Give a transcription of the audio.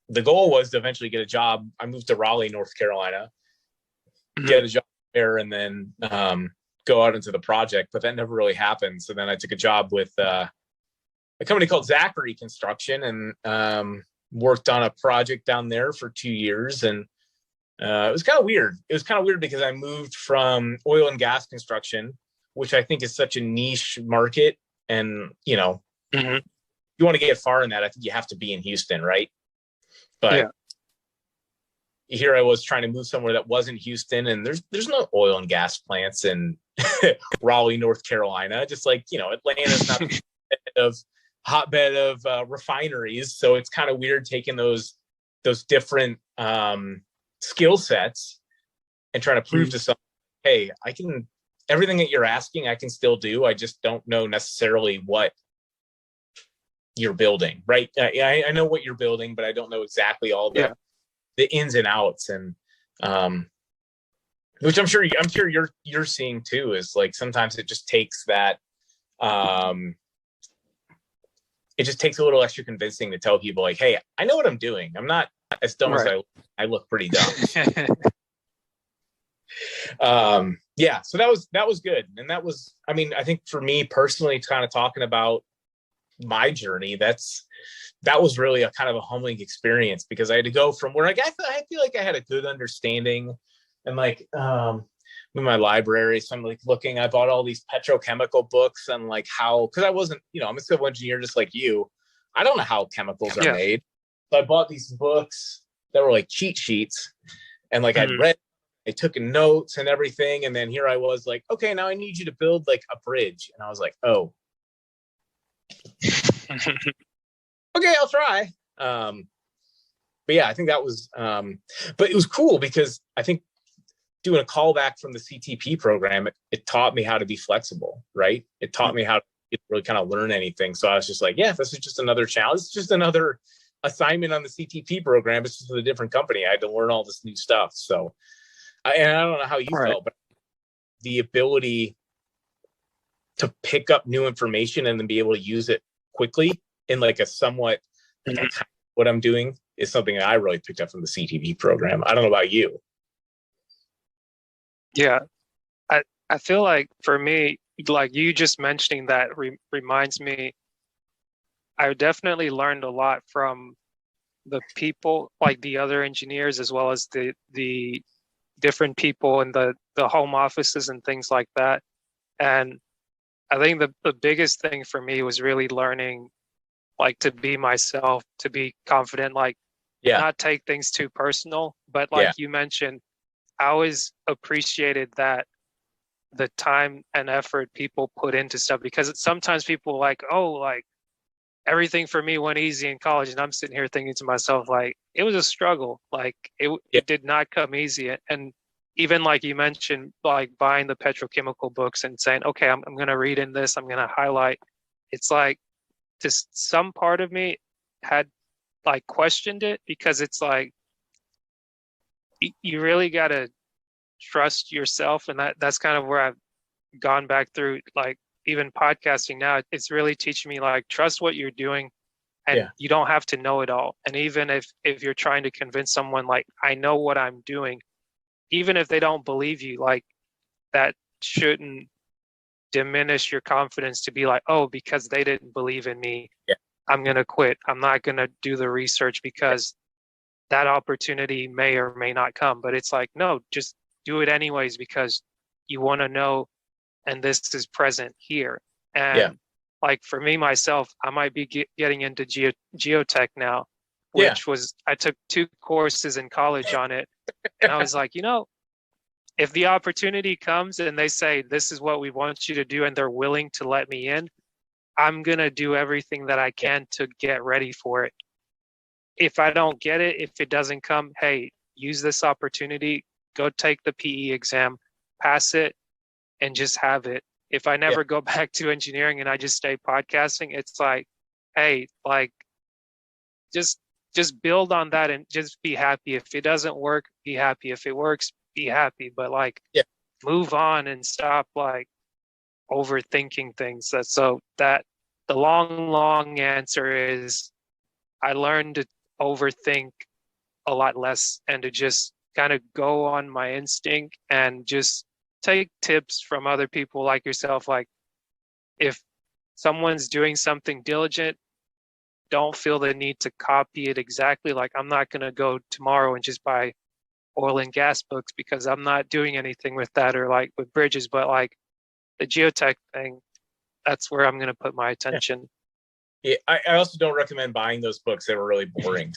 the goal was to eventually get a job. I moved to Raleigh, North Carolina, get a job there, and then go out into the project. But that never really happened. So then I took a job with a company called Zachary Construction, and worked on a project down there for 2 years. And it was kind of weird. It was kind of weird because I moved from oil and gas construction, which I think is such a niche market. And, you know, you want to get far in that, I think you have to be in Houston, right? But here I was trying to move somewhere that wasn't Houston, and there's no oil and gas plants in Raleigh, North Carolina. Just like, you know, Atlanta's not a hotbed of refineries, so it's kind of weird taking those different skill sets and trying to prove to someone, hey, I can, everything that you're asking, I can still do. I just don't know necessarily what you're building, right? I know what you're building, but I don't know exactly all the ins and outs. And which I'm sure you're seeing too, is like sometimes it just takes that it just takes a little extra convincing to tell people like, hey, I know what I'm doing. I'm not as dumb as I look pretty dumb. So that was good. And that was, I mean, I think for me personally, kind of talking about my journey, that was really a kind of a humbling experience, because I had to go from where I feel like I had a good understanding and like in my library. So I'm like I bought all these petrochemical books and like how, because I wasn't, you know, I'm a civil engineer just like you. I don't know how chemicals are made. So I bought these books that were like cheat sheets, and like I'd read, I took notes and everything. And then here I was like, okay, now I need you to build like a bridge. And I was like, oh, okay, I'll try. But yeah, I think that was, but it was cool because I think doing a callback from the CTP program, it taught me how to be flexible, right? It taught me how to really kind of learn anything. So I was just like, yeah, this is just another challenge. It's just another assignment on the CTP program. It's just with a different company. I had to learn all this new stuff. So, and I don't know how you felt, but the ability to pick up new information and then be able to use it quickly in like a somewhat like what I'm doing is something that I really picked up from the CTP program. I don't know about you. Yeah, I feel like for me, like you just mentioning that reminds me, I definitely learned a lot from the people, like the other engineers, as well as the different people in the home offices and things like that. And I think the biggest thing for me was really learning, like, to be myself, to be confident, like not take things too personal. But like you mentioned, I always appreciated that the time and effort people put into stuff, because sometimes people like, oh, like everything for me went easy in college, and I'm sitting here thinking to myself, like, it was a struggle. Like it did not come easy. And even like you mentioned, like buying the petrochemical books and saying, okay, I'm going to read in this, I'm going to highlight. It's like, just some part of me had like questioned it, because it's like, you really got to trust yourself. And that's kind of where I've gone back through, like even podcasting now, it's really teaching me, like, trust what you're doing, and you don't have to know it all. And even if you're trying to convince someone, like, I know what I'm doing, even if they don't believe you, like, that shouldn't diminish your confidence to be like, oh, because they didn't believe in me, I'm going to quit. I'm not going to do the research because that opportunity may or may not come. But it's like, no, just do it anyways, because you want to know, and this is present here. And like for me, myself, I might be getting into geotech now, which was, I took 2 courses in college on it. And I was like, you know, if the opportunity comes and they say, this is what we want you to do, and they're willing to let me in, I'm going to do everything that I can to get ready for it. If I don't get it, if it doesn't come, hey, use this opportunity, go take the PE exam, pass it, and just have it. If I never go back to engineering and I just stay podcasting, it's like, hey, like, just build on that and just be happy. If it doesn't work, be happy. If it works, be happy. But like, move on and stop like overthinking things. So that the long answer is, I learned overthink a lot less and to just kind of go on my instinct and just take tips from other people like yourself. Like if someone's doing something diligent, don't feel the need to copy it exactly. Like I'm not going to go tomorrow and just buy oil and gas books because I'm not doing anything with that, or like with bridges, but like the geotech thing, that's where I'm going to put my attention. Yeah, I also don't recommend buying those books that were really boring.